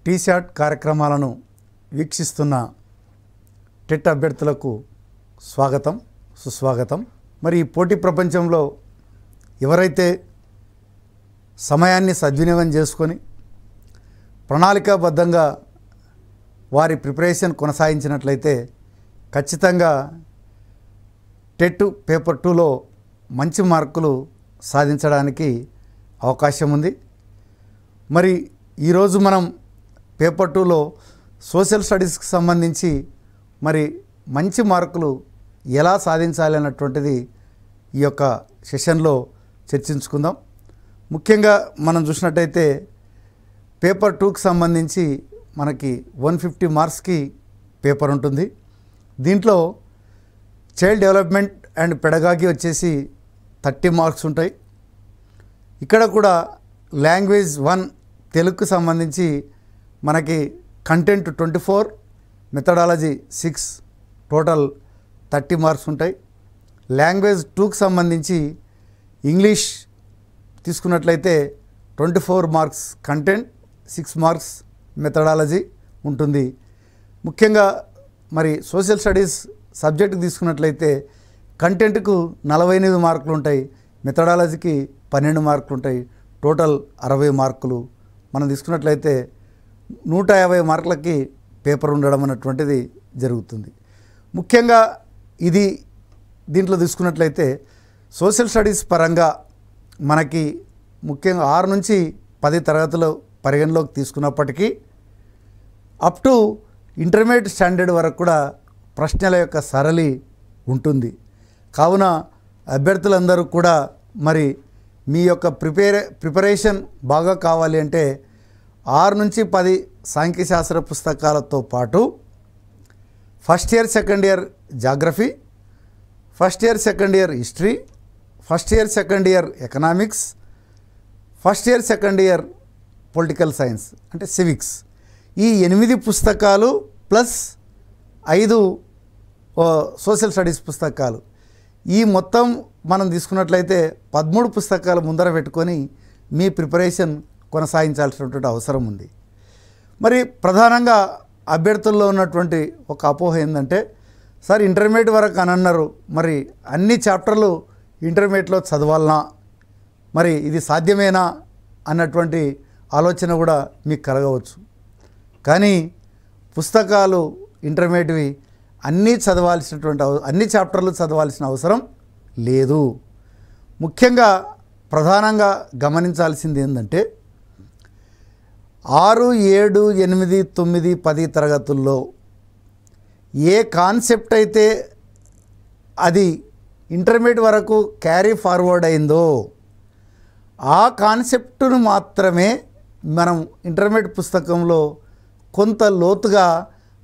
టీశాట్ కార్యక్రమాలను వీక్షిస్తున్న టెట్ అభ్యర్థులకు స్వాగతం సుస్వాగతం. మరి ఈ పోటీ ప్రపంచంలో ఎవరైతే సమయాన్ని సద్వినియోగం చేసుకొని ప్రణాళికాబద్ధంగా వారి ప్రిపరేషన్ కొనసాగించినట్లయితే ఖచ్చితంగా టెట్ పేపర్ 2లో మంచి మార్కులు సాధించడానికి అవకాశం ఉంది. మరి ఈరోజు మనం పేపర్ 2లో సోషల్ స్టడీస్కి సంబంధించి మరి మంచి మార్కులు ఎలా సాధించాలి అన్నటువంటిది ఈ యొక్క సెషన్లో చర్చించుకుందాం. ముఖ్యంగా మనం చూసినట్టయితే పేపర్ 2కి సంబంధించి మనకి 150 మార్క్స్కి పేపర్ ఉంటుంది. దీంట్లో చైల్డ్ డెవలప్మెంట్ అండ్ పెడగాగి వచ్చేసి 30 మార్క్స్ ఉంటాయి. ఇక్కడ కూడా లాంగ్వేజ్ 1 తెలుగుకు సంబంధించి మనకి కంటెంట్ 24, మెథడాలజీ 6, టోటల్ 30 మార్క్స్ ఉంటాయి. లాంగ్వేజ్ 2కి సంబంధించి ఇంగ్లీష్ తీసుకున్నట్లయితే 24 మార్క్స్ కంటెంట్, 6 మార్క్స్ మెథడాలజీ ఉంటుంది. ముఖ్యంగా మరి సోషల్ స్టడీస్ సబ్జెక్ట్కి తీసుకున్నట్లయితే కంటెంట్కు 48 మార్కులు ఉంటాయి, మెథడాలజీకి 12 మార్కులు ఉంటాయి, టోటల్ 60 మార్కులు. మనం తీసుకున్నట్లయితే 150 మార్కులకి పేపర్ ఉండడం అన్నటువంటిది జరుగుతుంది. ముఖ్యంగా దీంట్లో తీసుకున్నట్లయితే సోషల్ స్టడీస్ పరంగా మనకి ముఖ్యంగా 6 నుంచి 10 తరగతులు పరిగణలోకి తీసుకున్నప్పటికీ అప్ టు ఇంటర్మీడియట్ స్టాండర్డ్ వరకు కూడా ప్రశ్నల యొక్క సరళి ఉంటుంది. కావున అభ్యర్థులందరూ కూడా మరి మీ యొక్క ప్రిపరేషన్ బాగా కావాలి అంటే 6 నుంచి 10 సాంఖ్యశాస్త్ర పుస్తకాలతో పాటు first year second year geography, first year second year history, first year second year economics, first year second year political science అంటే సివిక్స్, ఈ 8 పుస్తకాలు ప్లస్ 5 సోషల్ స్టడీస్ పుస్తకాలు, ఈ మొత్తం మనం తీసుకున్నట్లయితే 13 పుస్తకాలు ముందర పెట్టుకొని మీ ప్రిపరేషన్ కొనసాగించాల్సినటువంటి అవసరం ఉంది. మరి ప్రధానంగా అభ్యర్థుల్లో ఉన్నటువంటి ఒక అపోహ ఏంటంటే, సార్ ఇంటర్మీడియట్ వరకు అని అన్నారు, మరి అన్ని చాప్టర్లు ఇంటర్మీడియట్లో చదవాలనా, మరి ఇది సాధ్యమేనా అన్నటువంటి ఆలోచన కూడా మీకు కలగవచ్చు. కానీ పుస్తకాలు ఇంటర్మీడియట్వి అన్ని చాప్టర్లు చదవాల్సిన అవసరం లేదు. ముఖ్యంగా ప్రధానంగా గమనించాల్సింది ఏంటంటే 6, 7, 8, 9, 10 తరగతుల్లో ఏ కాన్సెప్ట్ అయితే అది ఇంటర్మీడియట్ వరకు క్యారీ ఫార్వర్డ్ అయిందో ఆ కాన్సెప్టును మాత్రమే మనం ఇంటర్మీడియట్ పుస్తకంలో కొంత లోతుగా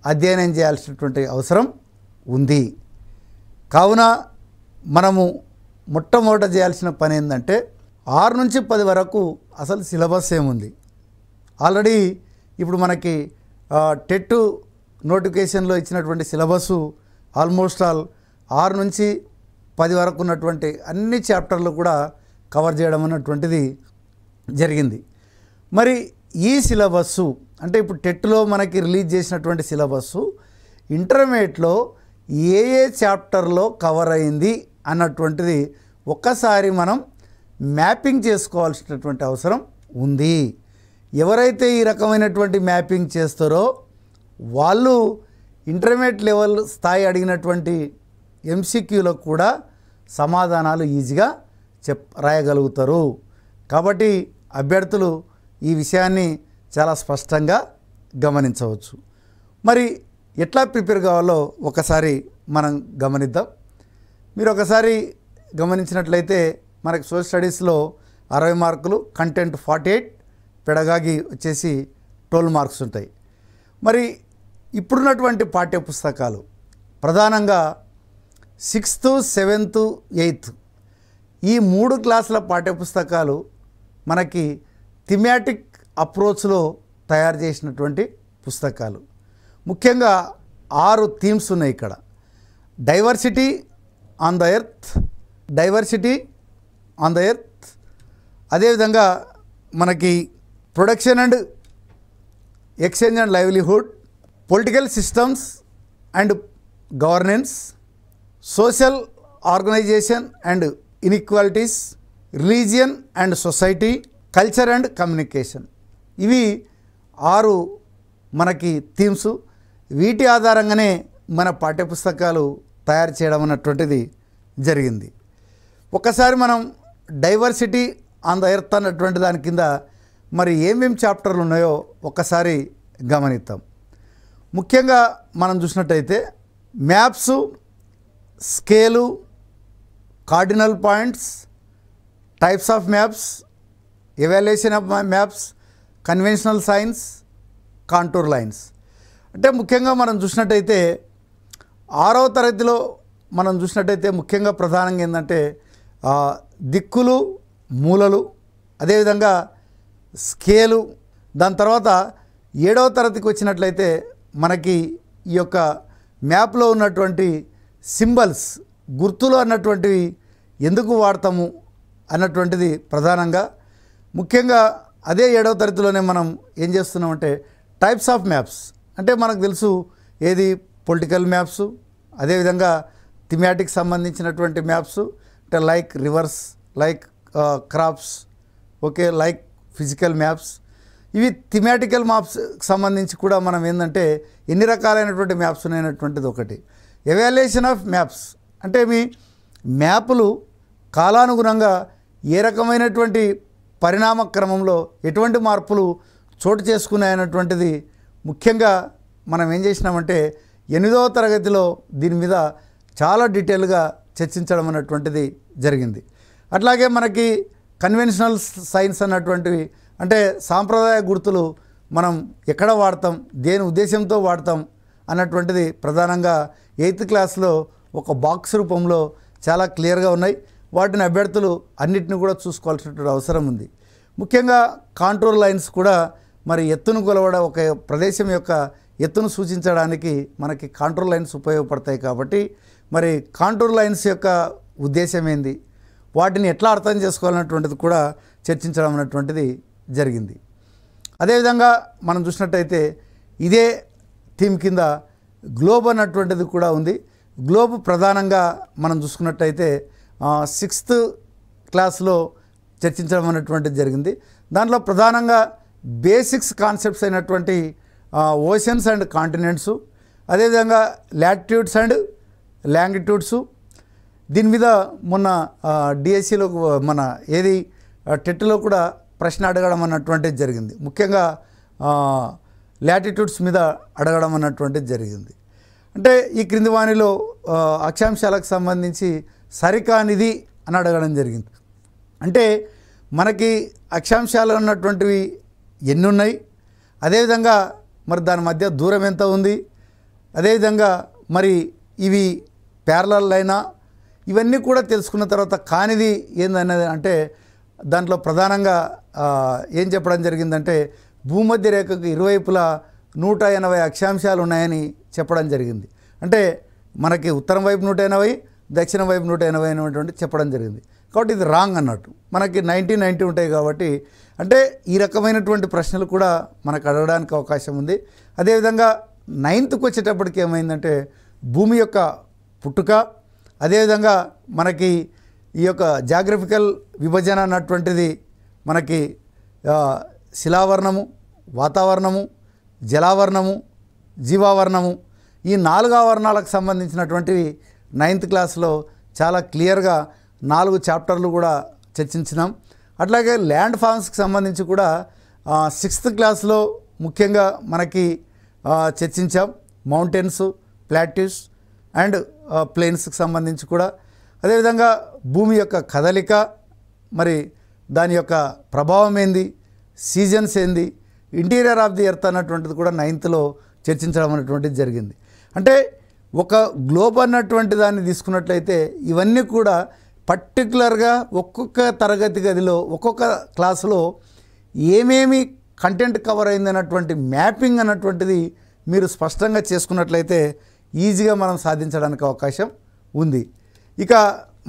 అధ్యయనం చేయాల్సినటువంటి అవసరం ఉంది. కావున మనము మొట్టమొదట చేయాల్సిన పని ఏంటంటే 6 నుంచి 10 వరకు అసలు సిలబస్ ఏముంది. ఆల్రెడీ ఇప్పుడు మనకి టెట్ నోటిఫికేషన్లో ఇచ్చినటువంటి సిలబస్సు ఆల్మోస్ట్ ఆల్ 6 నుంచి 10 వరకు ఉన్నటువంటి అన్ని చాప్టర్లు కూడా కవర్ చేయడం అన్నటువంటిది జరిగింది. మరి ఈ సిలబస్సు అంటే ఇప్పుడు టెట్లో మనకి రిలీజ్ చేసినటువంటి సిలబస్సు ఇంటర్మీడియట్లో ఏ చాప్టర్లో కవర్ అయింది అన్నటువంటిది ఒక్కసారి మనం మ్యాపింగ్ చేసుకోవాల్సినటువంటి అవసరం ఉంది. ఎవరైతే ఈ రకమైనటువంటి మ్యాపింగ్ చేస్తారో వాళ్ళు ఇంటర్మీడియట్ లెవెల్ స్థాయి అడిగినటువంటి ఎంసీక్యూలకు కూడా సమాధానాలు ఈజీగా రాయగలుగుతారు. కాబట్టి అభ్యర్థులు ఈ విషయాన్ని చాలా స్పష్టంగా గమనించవచ్చు. మరి ఎట్లా ప్రిపేర్ కావాలో ఒకసారి మనం గమనిద్దాం. మీరు ఒకసారి గమనించినట్లయితే మనకి సోషల్ స్టడీస్లో 60 మార్కులు, కంటెంట్ 48, పెడగాగి వచ్చేసి 12 మార్క్స్ ఉంటాయి. మరి ఇప్పుడున్నటువంటి పాఠ్య పుస్తకాలు ప్రధానంగా 6th, 7th, 8th ఈ 3 క్లాసుల పాఠ్య పుస్తకాలు మనకి థిమాటిక్ అప్రోచ్లో తయారు చేసినటువంటి పుస్తకాలు. ముఖ్యంగా 6 థీమ్స్ ఉన్నాయి ఇక్కడ. డైవర్సిటీ ఆన్ ద ఎర్త్, అదేవిధంగా మనకి production and exchange and livelihood, political systems and governance, social organisation and inequalities, religion and society, culture and communication. ఇవి 6 మనకి థీమ్స్. వీటి ఆధారంగానే మన పాఠ్యపుస్తకాలు తయారు చేయడం అన్నటువంటిది జరిగింది. ఒకసారి మనం డైవర్సిటీ ఆన్ ద ఎర్త్ అన్నటువంటి దాని కింద మరి ఏమేమి చాప్టర్లు ఉన్నాయో ఒక్కసారి గమనిద్దాం. ముఖ్యంగా మనం చూసినట్టయితే maps, scale, cardinal points, types of maps, evaluation of maps, conventional science, contour lines. అంటే ముఖ్యంగా మనం చూసినట్టయితే 6వ తరగతిలో మనం చూసినట్టయితే ముఖ్యంగా ప్రధానంగా ఏంటంటే దిక్కులు, మూలలు, అదేవిధంగా స్కేలు. దాని తర్వాత 7వ తరగతికి వచ్చినట్లయితే మనకి ఈ యొక్క మ్యాప్లో ఉన్నటువంటి సింబల్స్, గుర్తులు అన్నటువంటివి ఎందుకు వాడతాము అన్నటువంటిది ప్రధానంగా. ముఖ్యంగా అదే 7వ తరగతిలోనే మనం ఏం చేస్తున్నామంటే టైప్స్ ఆఫ్ మ్యాప్స్, అంటే మనకు తెలుసు ఏది పొలిటికల్ మ్యాప్స్, అదేవిధంగా థిమాటిక్ సంబంధించినటువంటి మ్యాప్స్, అంటే like reverse, like crops, okay, like physical maps. ఇవి థిమాటికల్ మ్యాప్స్ సంబంధించి కూడా మనం ఏంటంటే ఎన్ని రకాలైనటువంటి మ్యాప్స్ ఉన్నాయనేటువంటిది ఒకటి. ఎవాల్యుయేషన్ ఆఫ్ మ్యాప్స్ అంటే మీ మ్యాపులు కాలానుగుణంగా ఏ రకమైనటువంటి పరిణామ క్రమంలో ఎటువంటి మార్పులు చోటు చేసుకున్నాయన్నటువంటిది ముఖ్యంగా మనం ఏం చేసినామంటే 8వ తరగతిలో దీని మీద చాలా డీటెయిల్గా చర్చించడం అన్నటువంటిది జరిగింది. అట్లాగే మనకి కన్వెన్షనల్ సైన్స్ అన్నటువంటివి, అంటే సాంప్రదాయ గుర్తులు మనం ఎక్కడ వాడతాం, దేని ఉద్దేశంతో వాడతాం అన్నటువంటిది ప్రధానంగా 8th క్లాస్లో ఒక బాక్స్ రూపంలో చాలా క్లియర్గా ఉన్నాయి. వాటిని అభ్యర్థులు అన్నిటిని కూడా చూసుకోవాల్సినటువంటి అవసరం ఉంది. ముఖ్యంగా కాంటూర్ లైన్స్ కూడా మరి ఎత్తును కొలవడం, ఒక ప్రదేశం యొక్క ఎత్తును సూచించడానికి మనకి కాంటూర్ లైన్స్ ఉపయోగపడతాయి. కాబట్టి మరి కాంటూర్ లైన్స్ యొక్క ఉద్దేశం ఏంది, వాటిని ఎట్లా అర్థం చేసుకోవాలన్నటువంటిది కూడా చర్చించడం అన్నటువంటిది జరిగింది. అదేవిధంగా మనం చూసినట్టయితే ఇదే థీమ్ కింద గ్లోబ్ అన్నటువంటిది కూడా ఉంది. గ్లోబ్ ప్రధానంగా మనం చూసుకున్నట్టయితే 6th క్లాస్లో చర్చించడం అన్నటువంటిది జరిగింది. దాంట్లో ప్రధానంగా బేసిక్స్ కాన్సెప్ట్స్ అయినటువంటి ఓషన్స్ అండ్ కాంటినెంట్స్, అదేవిధంగా లాటిట్యూడ్స్ అండ్ లాంగిట్యూడ్స్. దీని మీద మొన్న డిఎస్సిలో మన ఏది టెట్లో కూడా ప్రశ్న అడగడం అన్నటువంటిది జరిగింది. ముఖ్యంగా లాటిట్యూడ్స్ మీద అడగడం అన్నటువంటిది జరిగింది. అంటే ఈ క్రింది వాణిలో అక్షాంశాలకు సంబంధించి సరికానిది అని అడగడం జరిగింది. అంటే మనకి అక్షాంశాలు ఉన్నటువంటివి ఎన్ని ఉన్నాయి, అదేవిధంగా మరి దాని మధ్య దూరం ఎంత ఉంది, అదేవిధంగా మరి ఇవి ప్యారలల్ లైనా, ఇవన్నీ కూడా తెలుసుకున్న తర్వాత కానిది ఏందనేది అంటే దాంట్లో ప్రధానంగా ఏం చెప్పడం జరిగిందంటే భూమధ్య రేఖకు ఇరువైపులా 180 అక్షాంశాలు ఉన్నాయని చెప్పడం జరిగింది. అంటే మనకి ఉత్తరం వైపు 180, దక్షిణం వైపు 180 అనేటువంటి చెప్పడం జరిగింది. కాబట్టి ఇది రాంగ్ అన్నట్టు. మనకి 90 ఉంటాయి కాబట్టి అంటే ఈ రకమైనటువంటి ప్రశ్నలు కూడా మనకు అడగడానికి అవకాశం ఉంది. అదేవిధంగా 9th వచ్చేటప్పటికి ఏమైందంటే భూమి యొక్క పుట్టుక, అదేవిధంగా మనకి ఈ యొక్క జాగ్రఫికల్ విభజన అన్నటువంటిది మనకి శిలావర్ణము, వాతావరణము, జలావరణము, జీవావరణము, ఈ 4 ఆవరణాలకు సంబంధించినటువంటివి 9th క్లాస్లో చాలా క్లియర్గా 4 చాప్టర్లు కూడా చర్చించినాం. అట్లాగే ల్యాండ్ ఫామ్స్కి సంబంధించి కూడా 6th క్లాస్లో ముఖ్యంగా మనకి చర్చించాం. మౌంటైన్స్, ప్లాట్యూస్ అండ్ ప్లేన్స్కి సంబంధించి కూడా, అదేవిధంగా భూమి యొక్క కదలిక, మరి దాని యొక్క ప్రభావం ఏంది, సీజన్స్ ఏంది, ఇంటీరియర్ ఆఫ్ ది ఎర్త్ అన్నటువంటిది కూడా 9thలో చర్చించడం అనేటువంటిది జరిగింది. అంటే ఒక గ్లోబ్ అన్నటువంటి దాన్ని తీసుకున్నట్లయితే ఇవన్నీ కూడా పర్టికులర్గా ఒక్కొక్క తరగతి గదిలో ఒక్కొక్క క్లాసులో ఏమేమి కంటెంట్ కవర్ అయిందన్నటువంటి మ్యాపింగ్ అన్నటువంటిది మీరు స్పష్టంగా చేసుకున్నట్లయితే ఈజీగా మనం సాధించడానికి అవకాశం ఉంది. ఇక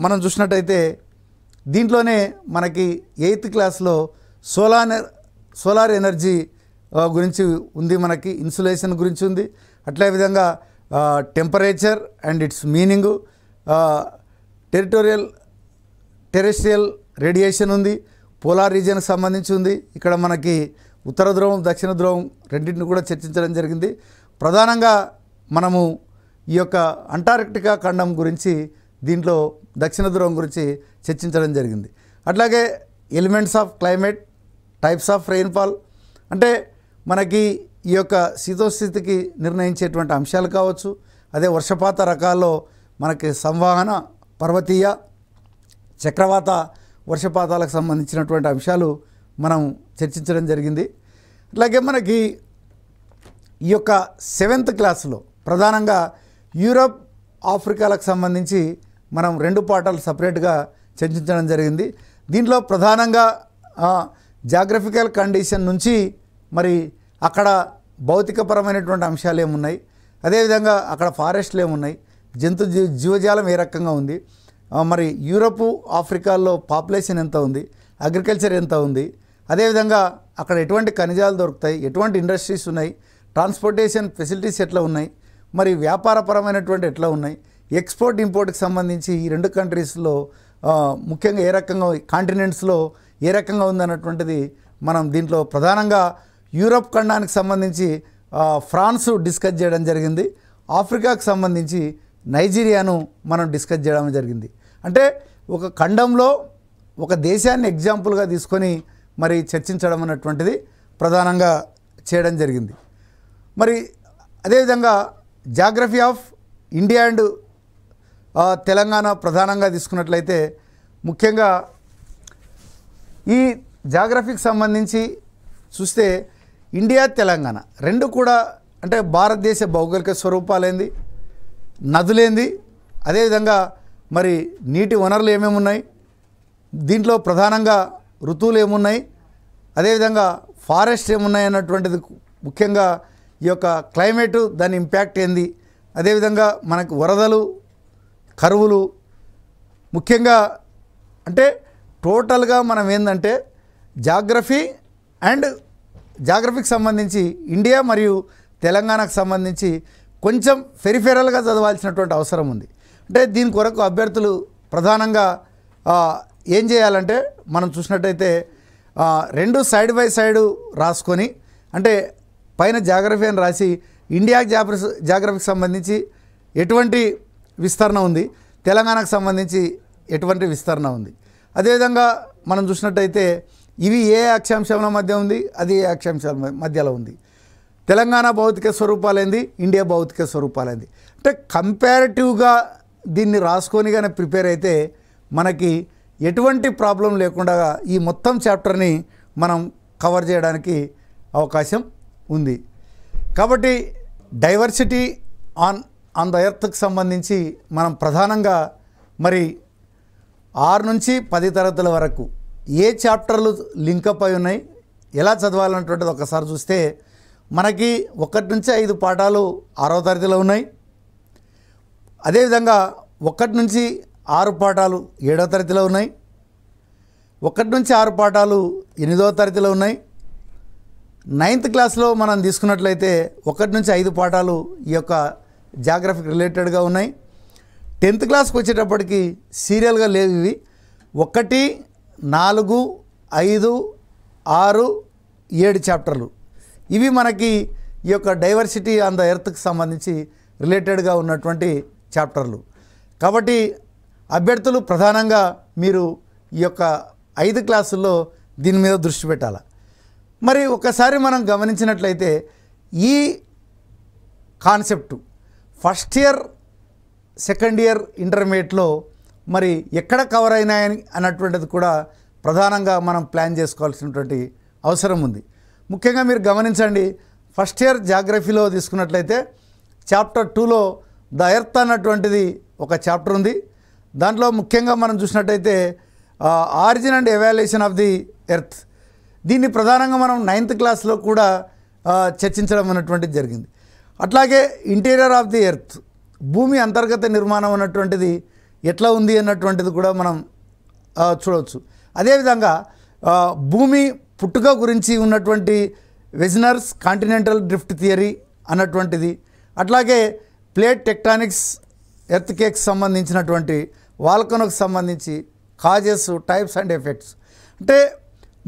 మనం చూసినట్టయితే దీంట్లోనే మనకి 8th క్లాస్లో సోలార్ ఎనర్జీ గురించి ఉంది, మనకి ఇన్సులేషన్ గురించి ఉంది. అట్లే విధంగా temperature and it's meaning, terrestrial radiation ఉంది, పోలార్ రీజియన్కి సంబంధించి ఉంది. ఇక్కడ మనకి ఉత్తర ధ్రువం దక్షిణ ధ్రువం రెండింటిని కూడా చర్చించడం జరిగింది. ప్రధానంగా మనము ఈ యొక్క అంటార్కిటికా ఖండం గురించి, దీంట్లో దక్షిణ ధ్రువం గురించి చర్చించడం జరిగింది. అట్లాగే elements of climate, types of rainfall, అంటే మనకి ఈ యొక్క శీతోస్థితికి నిర్ణయించేటువంటి అంశాలు కావచ్చు. అదే వర్షపాత రకాల్లో మనకి సంవహన, పర్వతీయ, చక్రవాత వర్షపాతాలకు సంబంధించినటువంటి అంశాలు మనం చర్చించడం జరిగింది. అట్లాగే మనకి ఈ యొక్క 7th క్లాస్లో ప్రధానంగా యూరప్, ఆఫ్రికాలకు సంబంధించి మనం 2 పాఠాలు సపరేట్గా చర్చించడం జరిగింది. దీంట్లో ప్రధానంగా జాగ్రఫికల్ కండిషన్ నుంచి మరి అక్కడ భౌతికపరమైనటువంటి అంశాలు ఏమున్నాయి, అదేవిధంగా అక్కడ ఫారెస్ట్లు ఏమున్నాయి, జీవజాలం ఏ రకంగా ఉంది, మరి యూరప్, ఆఫ్రికాల్లో పాపులేషన్ ఎంత ఉంది, అగ్రికల్చర్ ఎంత ఉంది, అదేవిధంగా అక్కడ ఎటువంటి ఖనిజాలు దొరుకుతాయి, ఎటువంటి ఇండస్ట్రీస్ ఉన్నాయి, ట్రాన్స్పోర్టేషన్ ఫెసిలిటీస్ ఎట్లా ఉన్నాయి, మరి వ్యాపారపరమైనటువంటి ఎట్లా ఉన్నాయి, ఎక్స్పోర్ట్ ఇంపోర్ట్కి సంబంధించి ఈ 2 కంట్రీస్లో ముఖ్యంగా ఏ రకంగా, కాంటినెంట్స్లో ఏ రకంగా ఉందన్నటువంటిది మనం దీంట్లో ప్రధానంగా యూరప్ ఖండానికి సంబంధించి ఫ్రాన్స్ డిస్కస్ చేయడం జరిగింది. ఆఫ్రికాకు సంబంధించి నైజీరియాను మనం డిస్కస్ చేయడం జరిగింది. అంటే ఒక ఖండంలో ఒక దేశాన్ని ఎగ్జాంపుల్గా తీసుకొని మరి చర్చించడం అన్నటువంటిది ప్రధానంగా చేయడం జరిగింది. మరి అదేవిధంగా geography of India and Telangana ప్రధానంగా తీసుకున్నట్లయితే ముఖ్యంగా ఈ జాగ్రఫీకి సంబంధించి చూస్తే ఇండియా, తెలంగాణ 2 కూడా అంటే భారతదేశ భౌగోళిక స్వరూపాలేంది, నదులేంది, అదేవిధంగా మరి నీటి వనరులు ఏమేమి ఉన్నాయి, దీంట్లో ప్రధానంగా ఋతువులు ఏమున్నాయి, అదేవిధంగా ఫారెస్ట్ ఏమున్నాయి అన్నటువంటిది, ముఖ్యంగా ఈ యొక్క క్లైమేటు దాని ఇంపాక్ట్ ఏంది, అదేవిధంగా మనకు వరదలు, కరువులు, ముఖ్యంగా అంటే టోటల్గా మనం ఏంటంటే జాగ్రఫీకి సంబంధించి ఇండియా మరియు తెలంగాణకు సంబంధించి కొంచెం పెరిఫెరల్గా చదవాల్సినటువంటి అవసరం ఉంది. అంటే దీని కొరకు అభ్యర్థులు ప్రధానంగా ఏం చేయాలంటే మనం చూసినట్టయితే 2 సైడ్ బై సైడ్ రాసుకొని, అంటే పైన జాగ్రఫీ అని రాసి ఇండియా జాగ్రఫీకి సంబంధించి ఎటువంటి విస్తరణ ఉంది, తెలంగాణకు సంబంధించి ఎటువంటి విస్తరణ ఉంది, అదేవిధంగా మనం చూసినట్టయితే ఇవి ఏ అక్షాంశాల మధ్య ఉంది, అది ఏ అక్షాంశాల మధ్యలో ఉంది, తెలంగాణ భౌతిక స్వరూపాలేంది, ఇండియా భౌతిక స్వరూపాలేంది, అంటే కంపారిటివ్గా దీన్ని రాసుకొని కానీ ప్రిపేర్ అయితే మనకి ఎటువంటి ప్రాబ్లం లేకుండా ఈ మొత్తం చాప్టర్ని మనం కవర్ చేయడానికి అవకాశం ఉంది. కాబట్టి డైవర్సిటీ ఆన్ ద ఎర్త్కి సంబంధించి మనం ప్రధానంగా మరి 6 నుంచి 10 తరగతుల వరకు ఏ చాప్టర్లు లింకప్ అయి ఉన్నాయి, ఎలా చదవాలన్నటువంటిది ఒకసారి చూస్తే మనకి 1 నుంచి 5 పాఠాలు 6వ తరగతిలో ఉన్నాయి. అదేవిధంగా 1 నుంచి 6 పాఠాలు 7వ తరగతిలో ఉన్నాయి. 1 నుంచి 6 పాఠాలు 8వ తరగతిలో ఉన్నాయి. 9th క్లాస్లో మనం తీసుకున్నట్లయితే 1 నుంచి 5 పాఠాలు ఈ యొక్క జాగ్రఫీకి రిలేటెడ్గా ఉన్నాయి. 10th క్లాస్కి వచ్చేటప్పటికి సీరియల్గా లేవు ఇవి. 1, 4, 5, 6, 7 చాప్టర్లు ఇవి మనకి ఈ యొక్క డైవర్సిటీ ఆన్ ద ఎర్త్కి సంబంధించి రిలేటెడ్గా ఉన్నటువంటి చాప్టర్లు. కాబట్టి అభ్యర్థులు ప్రధానంగా మీరు ఈ యొక్క 5 క్లాసుల్లో దీని మీద దృష్టి పెట్టాలి. మరి ఒకసారి మనం గమనించినట్లయితే ఈ concept first year, second year ఇంటర్మీడియట్లో మరి ఎక్కడ కవర్ అయినాయని అన్నటువంటిది కూడా ప్రధానంగా మనం ప్లాన్ చేసుకోవాల్సినటువంటి అవసరం ఉంది. ముఖ్యంగా మీరు గమనించండి, ఫస్ట్ ఇయర్ జాగ్రఫీలో తీసుకున్నట్లయితే చాప్టర్ 2లో ద ఎర్త్ అన్నటువంటిది ఒక చాప్టర్ ఉంది. దాంట్లో ముఖ్యంగా మనం చూసినట్టయితే origin and evaluation of the earth, దీన్ని ప్రధానంగా మనం 9th క్లాస్లో కూడా చర్చించడం అన్నటువంటిది జరిగింది. అట్లాగే ఇంటీరియర్ ఆఫ్ ది ఎర్త్, భూమి అంతర్గత నిర్మాణం అన్నటువంటిది ఎట్లా ఉంది అన్నటువంటిది కూడా మనం చూడవచ్చు. అదేవిధంగా భూమి పుట్టుక గురించి ఉన్నటువంటి వెజినర్స్ కాంటినెంటల్ డ్రిఫ్ట్ థియరీ అన్నటువంటిది, అట్లాగే ప్లేట్ టెక్టానిక్స్, ఎర్త్ కేక్స్ సంబంధించినటువంటి వాల్కనోకి సంబంధించి కాజెస్, టైప్స్ అండ్ ఎఫెక్ట్స్. అంటే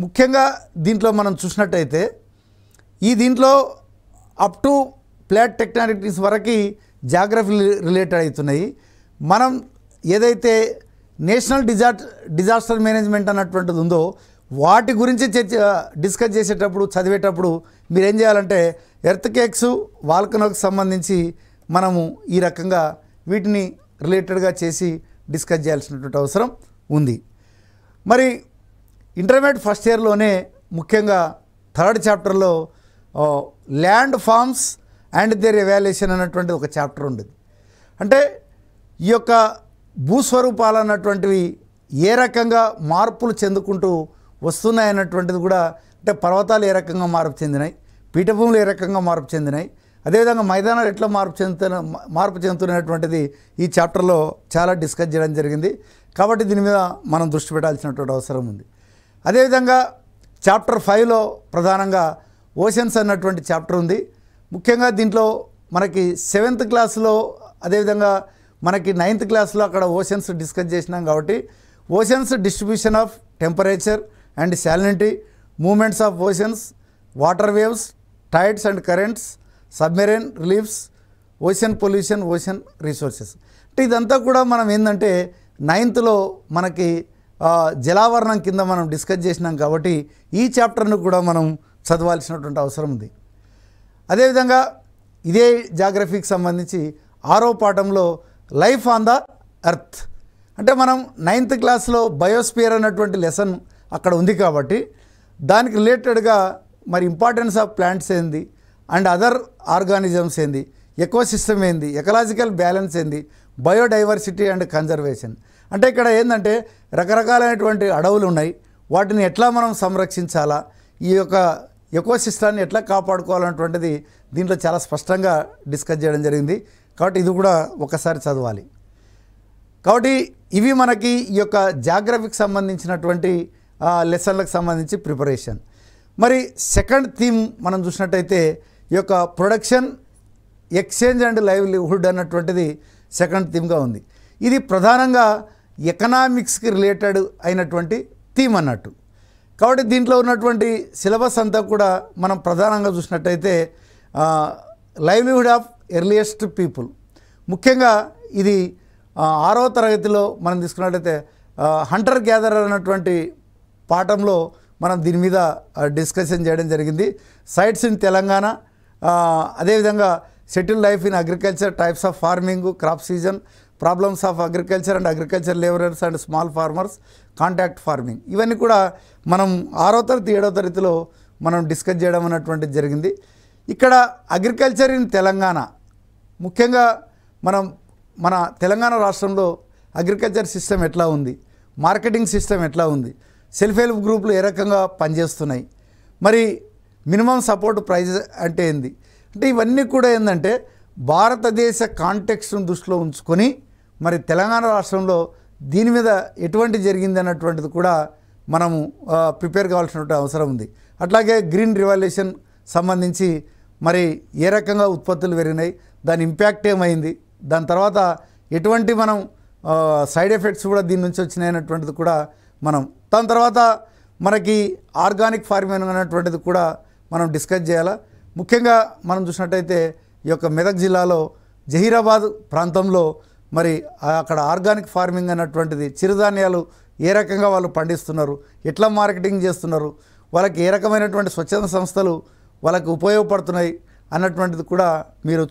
ముఖ్యంగా దీంట్లో మనం చూసినట్టయితే దీంట్లో అప్ టు ప్లేట్ టెక్టానిక్స్ వరకు జాగ్రఫీ రిలేటెడ్ అవుతున్నాయి. మనం ఏదైతే నేషనల్ డిజాస్టర్ మేనేజ్మెంట్ అన్నటువంటిది ఉందో వాటి గురించి డిస్కస్ చేసేటప్పుడు, చదివేటప్పుడు మీరు ఏం చేయాలంటే ఎర్త్ కేక్స్, వాల్కనోకి సంబంధించి మనము ఈ రకంగా వీటిని రిలేటెడ్గా చేసి డిస్కస్ చేయాల్సినటువంటి అవసరం ఉంది. మరి ఇంటర్మీడియట్ ఫస్ట్ ఇయర్లోనే ముఖ్యంగా థర్డ్ చాప్టర్లో landforms and their evaluation అన్నటువంటి ఒక చాప్టర్ ఉండేది. అంటే ఈ యొక్క భూస్వరూపాలు అన్నటువంటివి ఏ రకంగా మార్పులు చెందుకుంటూ వస్తున్నాయి అన్నటువంటిది కూడా, అంటే పర్వతాలు ఏ రకంగా మార్పు చెందినాయి, పీఠభూములు ఏ రకంగా మార్పు చెందినాయి, అదేవిధంగా మైదానాలు ఎట్లా మార్పు చెందుతున్నటువంటిది ఈ చాప్టర్లో చాలా డిస్కస్ చేయడం జరిగింది. కాబట్టి దీని మీద మనం దృష్టి పెట్టాల్సినటువంటి అవసరం ఉంది. అదేవిధంగా చాప్టర్ 5లో ప్రధానంగా ఓషన్స్ అన్నటువంటి చాప్టర్ ఉంది. ముఖ్యంగా దీంట్లో మనకి 7th క్లాస్లో, అదేవిధంగా మనకి 9th క్లాస్లో అక్కడ ఓషన్స్ డిస్కస్ చేసినాం. కాబట్టి oceans distribution of temperature and salinity, movements of oceans, water waves, tides and currents, submarine reliefs, ocean pollution, ocean resources. అంటే ఇదంతా కూడా మనం ఏంటంటే 9thలో మనకి జలావరణం కింద మనం డిస్కస్ చేసినాం. కాబట్టి ఈ చాప్టర్ను కూడా మనం చదవాల్సినటువంటి అవసరం ఉంది. అదేవిధంగా ఇదే జాగ్రఫీకి సంబంధించి 6వ పాఠంలో లైఫ్ ఆన్ ద ఎర్త్, అంటే మనం 9th క్లాస్లో బయోస్పియర్ అన్నటువంటి లెసన్ అక్కడ ఉంది. కాబట్టి దానికి రిలేటెడ్గా మరి ఇంపార్టెన్స్ ఆఫ్ ప్లాంట్స్ ఏంది అండ్ అదర్ ఆర్గానిజమ్స్ ఏంది, ఎకోసిస్టమ్ ఏంది, ఎకలాజికల్ బ్యాలెన్స్ ఏంది, బయోడైవర్సిటీ అండ్ కన్జర్వేషన్. అంటే ఇక్కడ ఏంటంటే రకరకాలైనటువంటి అడవులు ఉన్నాయి, వాటిని ఎట్లా మనం సంరక్షించాలా, ఈ యొక్క ఎకోసిస్టాన్ని ఎట్లా కాపాడుకోవాలన్నటువంటిది దీంట్లో చాలా స్పష్టంగా డిస్కస్ చేయడం జరిగింది. కాబట్టి ఇది కూడా ఒకసారి చదవాలి. కాబట్టి ఇవి మనకి ఈ యొక్క జాగ్రఫీకి సంబంధించినటువంటి లెసన్లకు సంబంధించి ప్రిపరేషన్. మరి సెకండ్ థీమ్ మనం చూసినట్టయితే ఈ యొక్క ప్రొడక్షన్, ఎక్స్చేంజ్ అండ్ లైవ్లీహుడ్ అన్నటువంటిది సెకండ్ థీమ్గా ఉంది. ఇది ప్రధానంగా ఎకనామిక్స్కి రిలేటెడ్ అయినటువంటి థీమ్ అన్నట్టు. కాబట్టి దీంట్లో ఉన్నటువంటి సిలబస్ అంతా కూడా మనం ప్రధానంగా చూసినట్టయితే లైవ్లీహుడ్ ఆఫ్ ఎర్లియస్ట్ పీపుల్, ముఖ్యంగా ఇది 6వ తరగతిలో మనం తీసుకున్నట్టయితే హంటర్ గ్యాదరర్ అన్నటువంటి పాఠంలో మనం దీని మీద డిస్కషన్ చేయడం జరిగింది. సైట్స్ ఇన్ తెలంగాణ, అదేవిధంగా settle life in agriculture, types of farming, crop season, problems of agriculture and agriculture labourers and small farmers, contact farming, ఇవన్నీ కూడా మనం 6వ తరగతి 7వ తరగతిలో మనం డిస్కస్ చేయడం అన్నటువంటిది జరిగింది. ఇక్కడ అగ్రికల్చర్ ఇన్ తెలంగాణ, ముఖ్యంగా మన తెలంగాణ రాష్ట్రంలో అగ్రికల్చర్ సిస్టమ్ ఎట్లా ఉంది, మార్కెటింగ్ సిస్టమ్ ఎట్లా ఉంది, సెల్ఫ్ హెల్ప్ గ్రూపులు ఏ రకంగా పనిచేస్తున్నాయి, మరి మినిమం సపోర్ట్ ప్రైజ్ అంటే ఏంది, అంటే ఇవన్నీ కూడా ఏంటంటే భారతదేశ కాంటెక్స్ట్ను దృష్టిలో ఉంచుకొని మరి తెలంగాణ రాష్ట్రంలో దీని మీద ఎటువంటి జరిగింది అన్నటువంటిది కూడా మనము ప్రిపేర్ కావాల్సినటువంటి అవసరం ఉంది. అట్లాగే గ్రీన్ రివల్యూషన్ సంబంధించి మరి ఏ రకంగా ఉత్పత్తులు పెరిగినాయి, దాని ఇంపాక్ట్ ఏమైంది, దాని తర్వాత ఎటువంటి మనం సైడ్ ఎఫెక్ట్స్ కూడా దీని నుంచి వచ్చినాయి అన్నటువంటిది కూడా మనం, దాని తర్వాత మనకి ఆర్గానిక్ ఫార్మింగ్ అనేటువంటిది కూడా మనం డిస్కస్ చేయాలా. ముఖ్యంగా మనం చూసినట్టయితే ఈ యొక్క మెదక్ జిల్లాలో జహీరాబాద్ ప్రాంతంలో మరి అక్కడ ఆర్గానిక్ ఫార్మింగ్ అన్నటువంటిది, చిరుధాన్యాలు ఏ రకంగా వాళ్ళు పండిస్తున్నారు, ఎట్లా మార్కెటింగ్ చేస్తున్నారు, వాళ్ళకి ఏ రకమైనటువంటి స్వచ్ఛంద సంస్థలు వాళ్ళకి ఉపయోగపడుతున్నాయి అన్నటువంటిది కూడా మీరు